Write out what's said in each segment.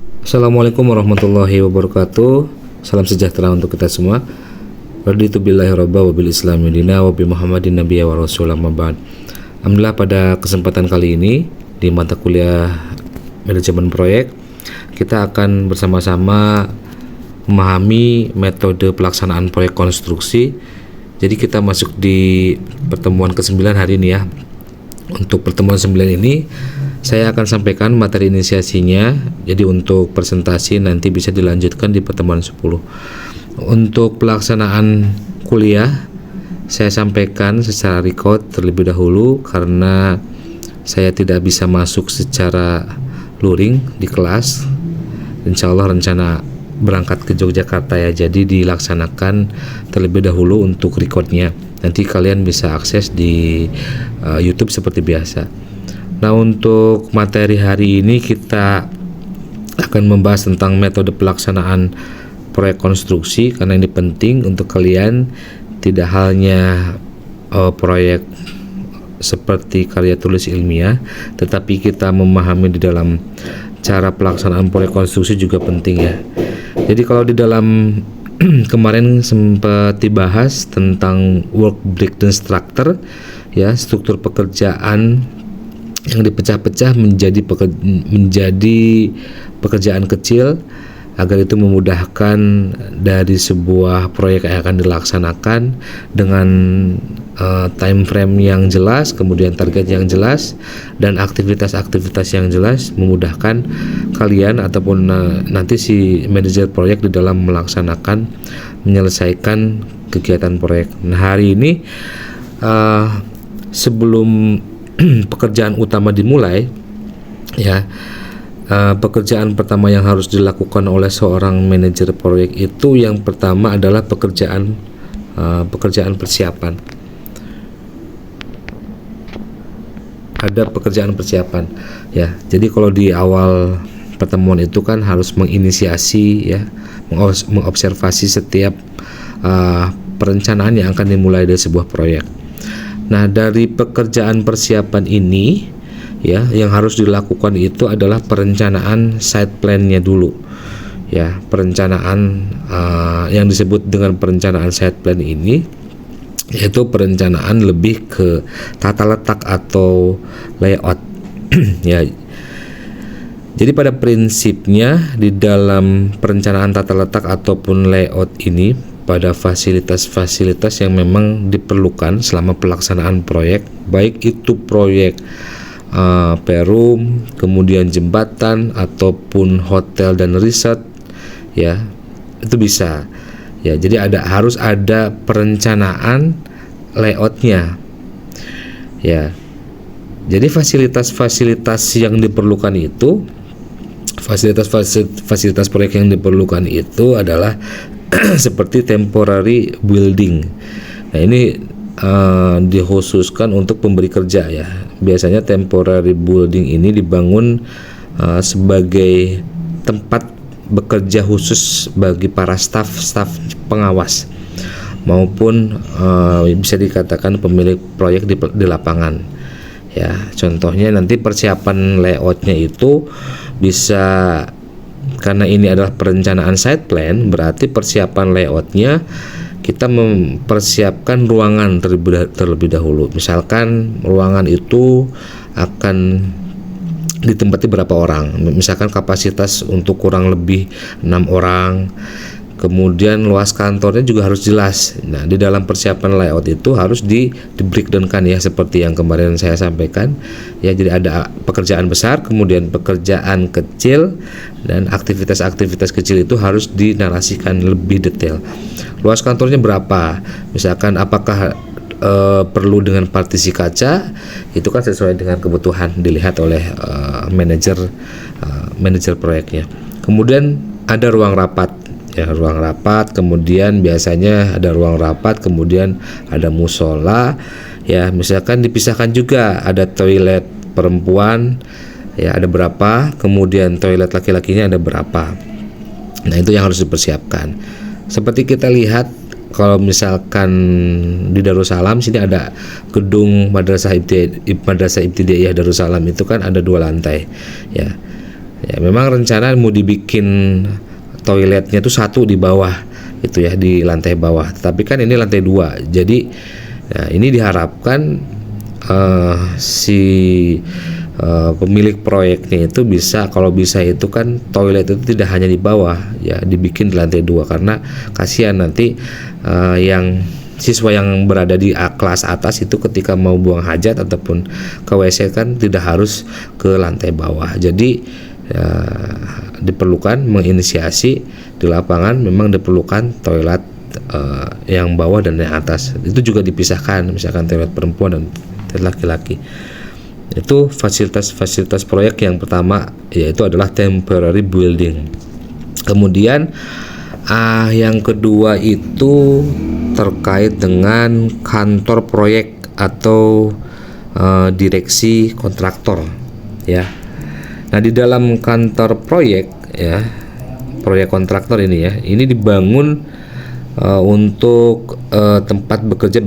Assalamualaikum warahmatullahi wabarakatuh. Salam sejahtera untuk kita semua. Raditu billahi robba wa bil islami dina wa bi Muhammadin nabiyya wa rasulah amma ba'd. Alhamdulillah, pada kesempatan kali ini di mata kuliah manajemen proyek kita akan bersama-sama memahami metode pelaksanaan proyek konstruksi. Jadi kita masuk di pertemuan ke-9 hari ini ya. Untuk pertemuan 9 ini saya akan sampaikan materi inisiasinya. Jadi untuk presentasi nanti bisa dilanjutkan di pertemuan 10. Untuk pelaksanaan kuliah saya sampaikan secara record terlebih dahulu karena saya tidak bisa masuk secara luring di kelas. Insya Allah rencana berangkat ke Yogyakarta ya, jadi dilaksanakan terlebih dahulu untuk recordnya. Nanti kalian bisa akses di YouTube seperti biasa. Nah, untuk materi hari ini kita akan membahas tentang metode pelaksanaan proyek konstruksi, karena ini penting untuk kalian, tidak hanya proyek seperti karya tulis ilmiah, tetapi kita memahami di dalam cara pelaksanaan proyek konstruksi juga penting ya. Jadi kalau di dalam kemarin sempat dibahas tentang work breakdown structure ya, struktur pekerjaan yang dipecah-pecah menjadi pekerjaan kecil agar itu memudahkan dari sebuah proyek yang akan dilaksanakan dengan time frame yang jelas, kemudian target yang jelas dan aktivitas-aktivitas yang jelas, memudahkan kalian ataupun nanti si manajer proyek di dalam menyelesaikan kegiatan proyek. Nah, hari ini sebelum pekerjaan utama dimulai ya, pekerjaan pertama yang harus dilakukan oleh seorang manajer proyek itu yang pertama adalah pekerjaan persiapan. Ada pekerjaan persiapan ya. Jadi kalau di awal pertemuan itu kan harus menginisiasi ya, mengobservasi setiap perencanaan yang akan dimulai dari sebuah proyek. Nah, dari pekerjaan persiapan ini ya, yang harus dilakukan itu adalah perencanaan site plan-nya dulu ya. Perencanaan yang disebut dengan perencanaan site plan ini yaitu perencanaan lebih ke tata letak atau layout ya. Jadi pada prinsipnya di dalam perencanaan tata letak ataupun layout ini, pada fasilitas-fasilitas yang memang diperlukan selama pelaksanaan proyek, baik itu proyek perum, kemudian jembatan ataupun hotel dan resort ya, itu bisa ya. Jadi harus ada perencanaan layoutnya ya. Jadi fasilitas-fasilitas yang diperlukan itu, fasilitas proyek yang diperlukan itu adalah seperti temporary building. Nah, ini dikhususkan untuk pemberi kerja ya. Biasanya temporary building ini dibangun sebagai tempat bekerja khusus bagi para staf pengawas maupun bisa dikatakan pemilik proyek di lapangan ya. Contohnya nanti persiapan layoutnya itu bisa, karena ini adalah perencanaan site plan, berarti persiapan layoutnya kita mempersiapkan ruangan terlebih dahulu. Misalkan ruangan itu akan ditempati berapa orang, misalkan kapasitas untuk kurang lebih 6 orang. Kemudian luas kantornya juga harus jelas. Nah, di dalam persiapan layout itu harus di breakdown-kan ya, seperti yang kemarin saya sampaikan ya. Jadi ada pekerjaan besar, kemudian pekerjaan kecil, dan aktivitas-aktivitas kecil itu harus dinarasikan lebih detail. Luas kantornya berapa? Misalkan apakah perlu dengan partisi kaca, itu kan sesuai dengan kebutuhan dilihat oleh manajer proyeknya. Kemudian ada ruang rapat ya, ruang rapat, kemudian biasanya ada ruang rapat, kemudian ada musola ya. Misalkan dipisahkan juga, ada toilet perempuan ya, ada berapa, kemudian toilet laki-lakinya ada berapa. Nah, itu yang harus dipersiapkan. Seperti kita lihat kalau misalkan di Darussalam sini ada gedung Madrasah Ibtidaiyah Darussalam, itu kan ada 2 lantai ya. Ya, memang rencana mau dibikin toiletnya tuh satu di bawah itu ya, di lantai bawah. Tapi kan ini lantai 2. Jadi ya, ini diharapkan si pemilik proyeknya itu bisa, kalau bisa itu kan toilet itu tidak hanya di bawah ya, dibikin di lantai 2, karena kasihan nanti yang siswa yang berada di kelas atas itu ketika mau buang hajat ataupun ke WC kan tidak harus ke lantai bawah. Jadi diperlukan menginisiasi di lapangan, memang diperlukan toilet yang bawah dan yang atas itu juga dipisahkan, misalkan toilet perempuan dan toilet laki-laki. Itu fasilitas proyek yang pertama, yaitu adalah temporary building. Kemudian yang kedua itu terkait dengan kantor proyek atau direksi kontraktor ya. Nah, di dalam kantor proyek ya, proyek kontraktor ini ya, ini dibangun untuk tempat bekerja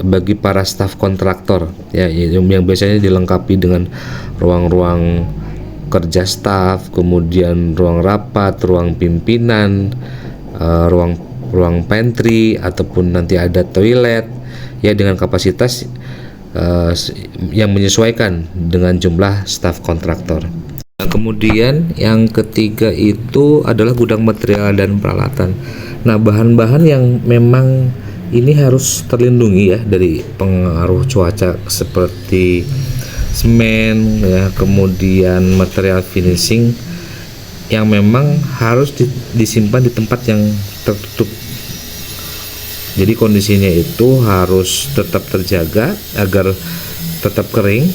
bagi para staf kontraktor ya, yang biasanya dilengkapi dengan ruang-ruang kerja staf, kemudian ruang rapat, ruang pimpinan, ruang pantry, ataupun nanti ada toilet ya, dengan kapasitas yang menyesuaikan dengan jumlah staf kontraktor. Nah, kemudian yang ketiga itu adalah gudang material dan peralatan. Nah, bahan-bahan yang memang ini harus terlindungi ya dari pengaruh cuaca seperti semen ya, kemudian material finishing yang memang harus disimpan di tempat yang tertutup. Jadi kondisinya itu harus tetap terjaga agar tetap kering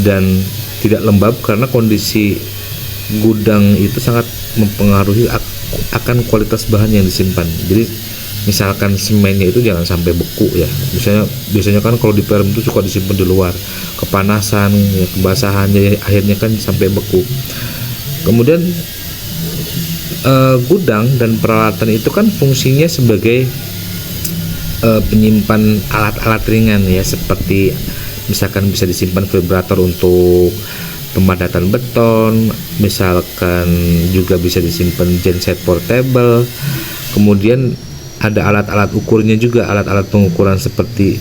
dan tidak lembab, karena kondisi gudang itu sangat mempengaruhi akan kualitas bahan yang disimpan. Jadi misalkan semennya itu jangan sampai beku ya. Biasanya kan kalau di perem itu suka disimpan di luar, kepanasan ya, kebasahannya akhirnya kan sampai beku. Kemudian gudang dan peralatan itu kan fungsinya sebagai penyimpan alat-alat ringan ya, seperti misalkan bisa disimpan vibrator untuk pemadatan beton, misalkan juga bisa disimpan genset portable. Kemudian ada alat-alat ukurnya juga, alat-alat pengukuran seperti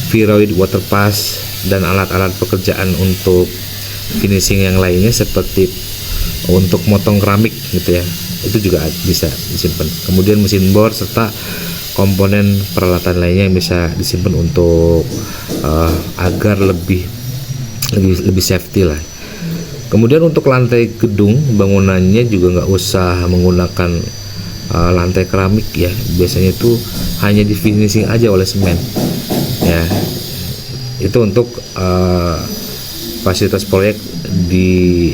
viroid, water pass, dan alat-alat pekerjaan untuk finishing yang lainnya seperti untuk motong keramik gitu ya, itu juga bisa disimpan. Kemudian mesin bor serta komponen peralatan lainnya yang bisa disimpan untuk agar lebih safety lah. Kemudian untuk lantai gedung, bangunannya juga nggak usah menggunakan lantai keramik ya, biasanya itu hanya di finishing aja oleh semen ya. Itu untuk fasilitas proyek di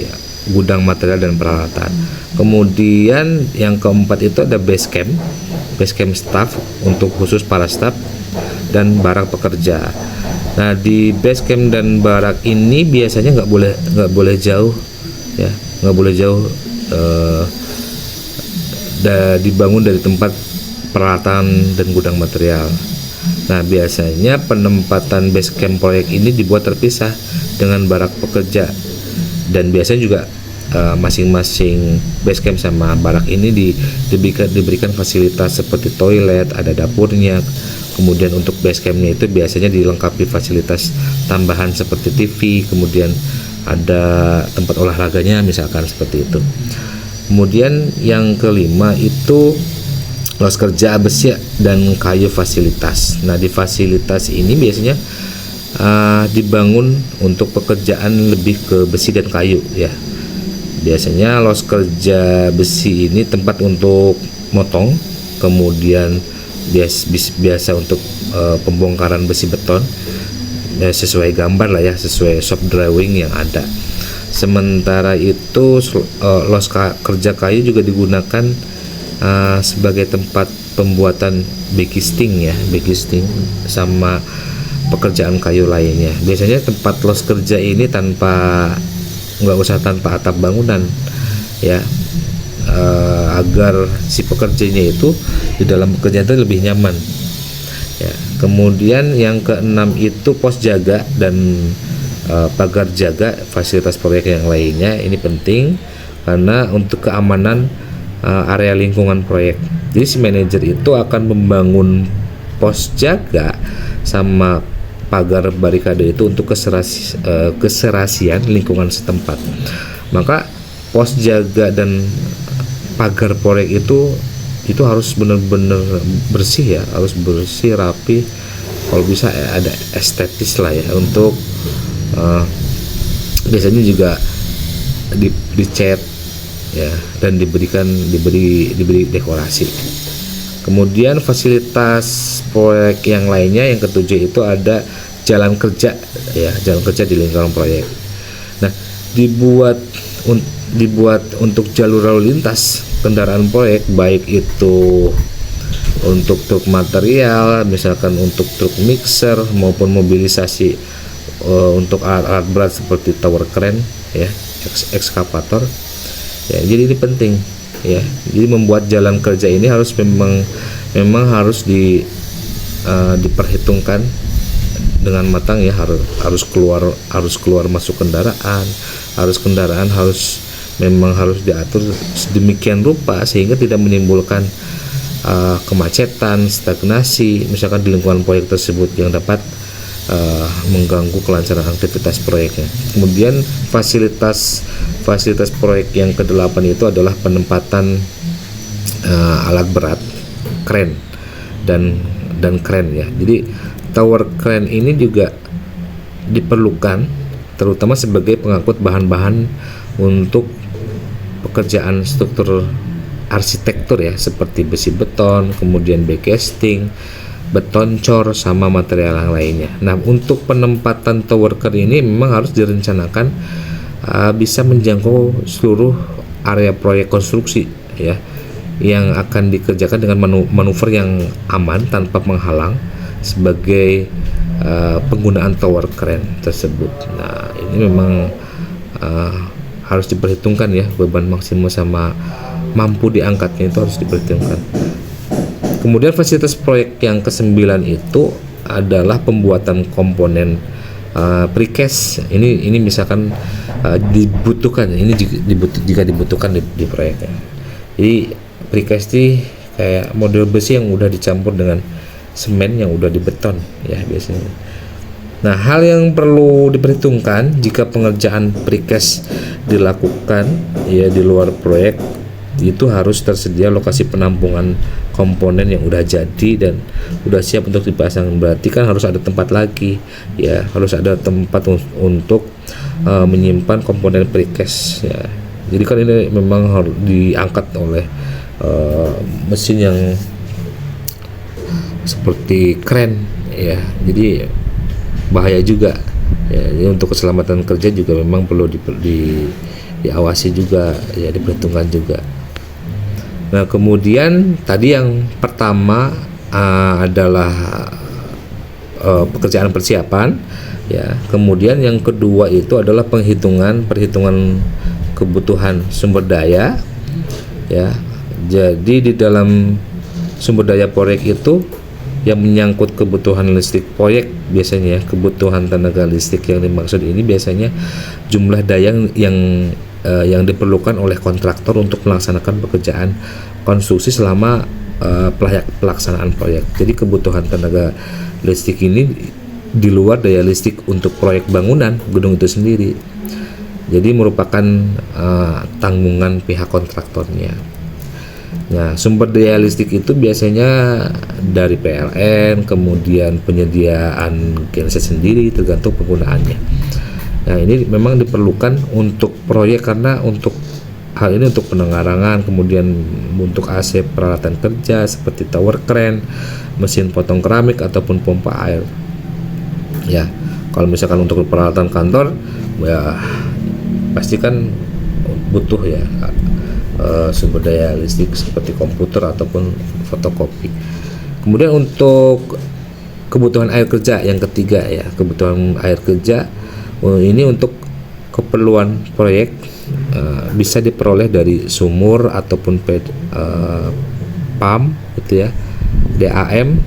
gudang material dan peralatan. Kemudian yang keempat itu ada base camp staff untuk khusus para staff dan barak pekerja. Nah, di base camp dan barak ini biasanya nggak boleh jauh ya, nggak boleh jauh dibangun dari tempat peralatan dan gudang material. Nah, biasanya penempatan base camp proyek ini dibuat terpisah dengan barak pekerja, dan biasanya juga masing-masing base camp sama barak ini diberikan fasilitas seperti toilet, ada dapurnya. Kemudian untuk base campnya itu biasanya dilengkapi fasilitas tambahan seperti TV, kemudian ada tempat olahraganya misalkan seperti itu. Kemudian yang kelima itu los kerja besi dan kayu fasilitas. Nah, di fasilitas ini biasanya dibangun untuk pekerjaan lebih ke besi dan kayu ya. Biasanya los kerja besi ini tempat untuk motong, kemudian biasa untuk pembongkaran besi beton ya, sesuai gambar lah ya, sesuai shop drawing yang ada. Sementara itu los kerja kayu juga digunakan sebagai tempat pembuatan backisting ya, backisting sama pekerjaan kayu lainnya. Biasanya tempat los kerja ini nggak usah tanpa atap bangunan ya, agar si pekerjanya itu di dalam pekerjaan itu lebih nyaman ya. Kemudian yang keenam itu pos jaga dan pagar jaga fasilitas proyek yang lainnya. Ini penting karena untuk keamanan area lingkungan proyek. Jadi si manajer itu akan membangun pos jaga sama pagar barikade itu untuk keserasian lingkungan setempat. Maka pos jaga dan pagar proyek itu harus benar-benar bersih ya, harus bersih, rapi, kalau bisa ada estetis lah ya. Untuk biasanya juga dicat ya, dan diberi dekorasi. Kemudian fasilitas proyek yang lainnya, yang ketujuh itu ada jalan kerja ya, jalan kerja di lingkungan proyek. Nah, dibuat untuk jalur lalu lintas kendaraan proyek, baik itu untuk truk material, misalkan untuk truk mixer, maupun mobilisasi untuk alat-alat berat seperti tower crane ya, ekskavator ya. Jadi ini penting ya. Jadi membuat jalan kerja ini harus memang harus diperhitungkan dengan matang ya. Harus keluar masuk kendaraan, memang harus diatur sedemikian rupa sehingga tidak menimbulkan kemacetan, stagnasi misalkan di lingkungan proyek tersebut yang dapat mengganggu kelancaran aktivitas proyeknya. Kemudian fasilitas proyek yang ke-8 itu adalah penempatan alat berat, crane dan crane ya. Jadi tower crane ini juga diperlukan terutama sebagai pengangkut bahan-bahan untuk pekerjaan struktur arsitektur ya, seperti besi beton, kemudian backcasting, beton cor, sama material yang lainnya. Nah, untuk penempatan tower crane ini memang harus direncanakan bisa menjangkau seluruh area proyek konstruksi ya, yang akan dikerjakan dengan manuver yang aman tanpa menghalang sebagai penggunaan tower crane tersebut. Nah, ini memang harus diperhitungkan ya, beban maksimum sama mampu diangkatnya itu harus diperhitungkan. Kemudian fasilitas proyek yang ke-9 itu adalah pembuatan komponen precast. Ini misalkan dibutuhkan, jika dibutuhkan di proyeknya. Jadi precast ini kayak model besi yang udah dicampur dengan semen yang udah dibeton ya biasanya. Nah, hal yang perlu diperhitungkan jika pengerjaan precast dilakukan ya di luar proyek, itu harus tersedia lokasi penampungan komponen yang udah jadi dan udah siap untuk dipasang. Berarti kan harus ada tempat lagi ya, harus ada tempat untuk menyimpan komponen precast ya. Jadi kan ini memang harus diangkat oleh mesin yang seperti crane ya. Jadi bahaya juga ya. Jadi untuk keselamatan kerja juga memang perlu diawasi juga ya, diperhitungkan juga. Nah, kemudian tadi yang pertama adalah pekerjaan persiapan ya. Kemudian yang kedua itu adalah perhitungan kebutuhan sumber daya ya. Jadi di dalam sumber daya proyek itu yang menyangkut kebutuhan listrik proyek, biasanya kebutuhan tenaga listrik yang dimaksud ini biasanya jumlah daya yang diperlukan oleh kontraktor untuk melaksanakan pekerjaan konstruksi selama pelaksanaan proyek. Jadi kebutuhan tenaga listrik ini di luar daya listrik untuk proyek bangunan gedung itu sendiri. Jadi merupakan tanggungan pihak kontraktornya. Nah, sumber daya listrik itu biasanya dari PLN, kemudian penyediaan genset sendiri tergantung penggunaannya. Nah, ini memang diperlukan untuk proyek karena untuk hal ini untuk penengarangan, kemudian untuk AC peralatan kerja seperti tower crane, mesin potong keramik ataupun pompa air. Ya, kalau misalkan untuk peralatan kantor ya pasti kan butuh ya sumber daya listrik seperti komputer ataupun fotokopi. Kemudian untuk kebutuhan air kerja yang ketiga ya, kebutuhan air kerja ini untuk keperluan proyek bisa diperoleh dari sumur ataupun pump gitu ya, DAM.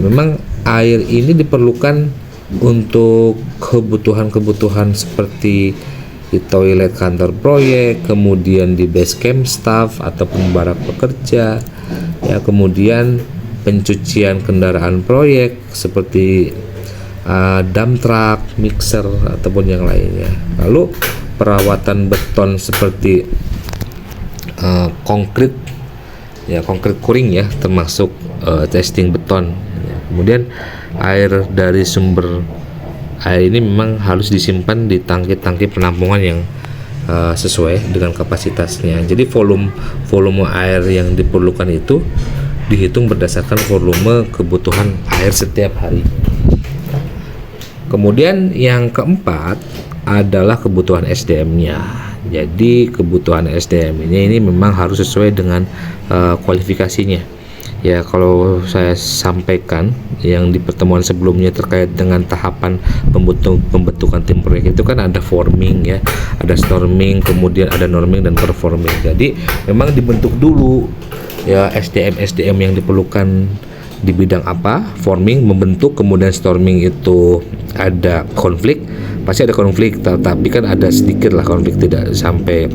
Memang air ini diperlukan untuk kebutuhan-kebutuhan seperti di toilet kantor proyek, kemudian di base camp staff ataupun barak pekerja, ya, kemudian pencucian kendaraan proyek seperti dump truck, mixer ataupun yang lainnya. Lalu perawatan beton seperti konkrit, ya, konkrit kuring, ya, termasuk testing beton. Ya. Kemudian air dari sumber air ini memang harus disimpan di tangki-tangki penampungan yang sesuai dengan kapasitasnya. Jadi volume air yang diperlukan itu dihitung berdasarkan volume kebutuhan air setiap hari. Kemudian yang keempat adalah kebutuhan SDM-nya. Jadi kebutuhan SDM-nya ini memang harus sesuai dengan kualifikasinya. Ya, kalau saya sampaikan yang di pertemuan sebelumnya terkait dengan tahapan pembentukan tim proyek itu kan ada forming, ya, ada storming, kemudian ada norming dan performing. Jadi memang dibentuk dulu, ya, SDM yang diperlukan di bidang apa, forming membentuk, kemudian storming itu ada konflik, pasti ada konflik, tapi kan ada sedikit lah konflik, tidak sampai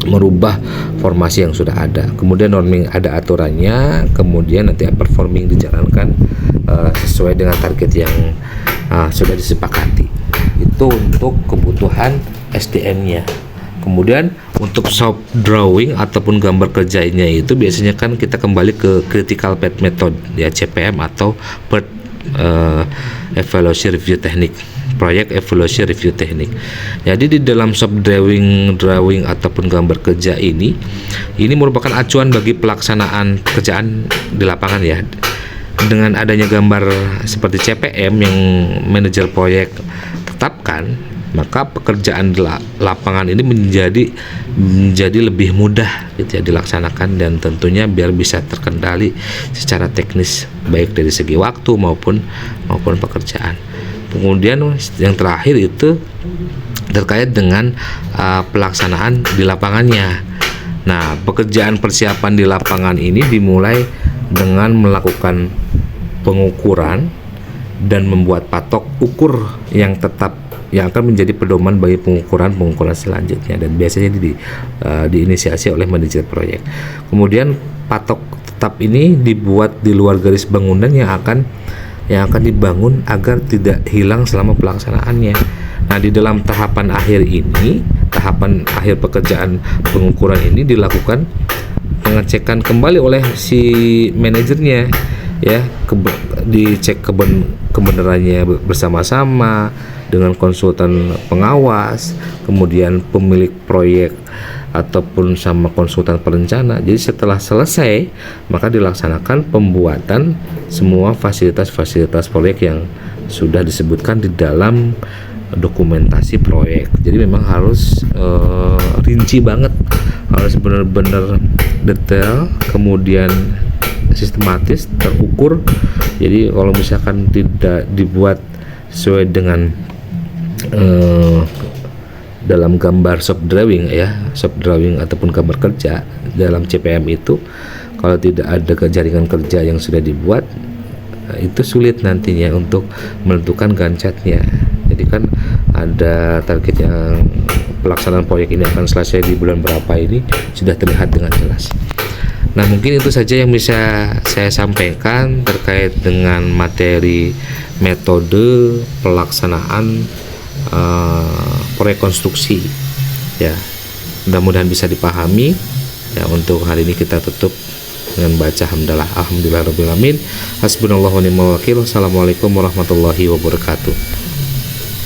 merubah formasi yang sudah ada. Kemudian norming ada aturannya, kemudian nanti performing dijalankan sesuai dengan target yang sudah disepakati. Itu untuk kebutuhan SDM-nya. Kemudian untuk shop drawing ataupun gambar kerjanya itu biasanya kan kita kembali ke critical path method, ya, CPM atau PERT, evaluation review teknik, proyek evaluation review teknik. Jadi di dalam shop drawing ataupun gambar kerja ini merupakan acuan bagi pelaksanaan pekerjaan di lapangan, ya. Dengan adanya gambar seperti CPM yang manajer proyek tetapkan, maka pekerjaan di lapangan ini menjadi lebih mudah, gitu, ya, dilaksanakan, dan tentunya biar bisa terkendali secara teknis baik dari segi waktu maupun pekerjaan. Kemudian yang terakhir itu terkait dengan pelaksanaan di lapangannya. Nah, pekerjaan persiapan di lapangan ini dimulai dengan melakukan pengukuran dan membuat patok ukur yang tetap, yang akan menjadi pedoman bagi pengukuran selanjutnya, dan biasanya diinisiasi oleh manajer proyek. Kemudian patok tetap ini dibuat di luar garis bangunan yang akan dibangun agar tidak hilang selama pelaksanaannya. Nah, di dalam tahapan akhir pekerjaan pengukuran ini dilakukan pengecekan kembali oleh si manajernya, ya, dicek kebenarannya bersama-sama dengan konsultan pengawas, kemudian pemilik proyek ataupun sama konsultan perencana. Jadi setelah selesai, maka dilaksanakan pembuatan semua fasilitas proyek yang sudah disebutkan di dalam dokumentasi proyek. Jadi memang harus rinci banget, harus benar-benar detail, kemudian sistematis, terukur. Jadi kalau misalkan tidak dibuat sesuai dengan dalam gambar shop drawing ataupun gambar kerja dalam CPM itu, kalau tidak ada jaringan kerja yang sudah dibuat, itu sulit nantinya untuk menentukan gancatnya. Jadi kan ada target yang pelaksanaan proyek ini akan selesai di bulan berapa, ini sudah terlihat dengan jelas. Nah, mungkin itu saja yang bisa saya sampaikan terkait dengan materi metode pelaksanaan proyek konstruksi, ya. Mudah-mudahan bisa dipahami, ya. Untuk hari ini kita tutup dengan baca hamdalah, alhamdulillahirabbil alamin, hasbunallahu wa ni'mal wakil. Assalamualaikum warahmatullahi wabarakatuh.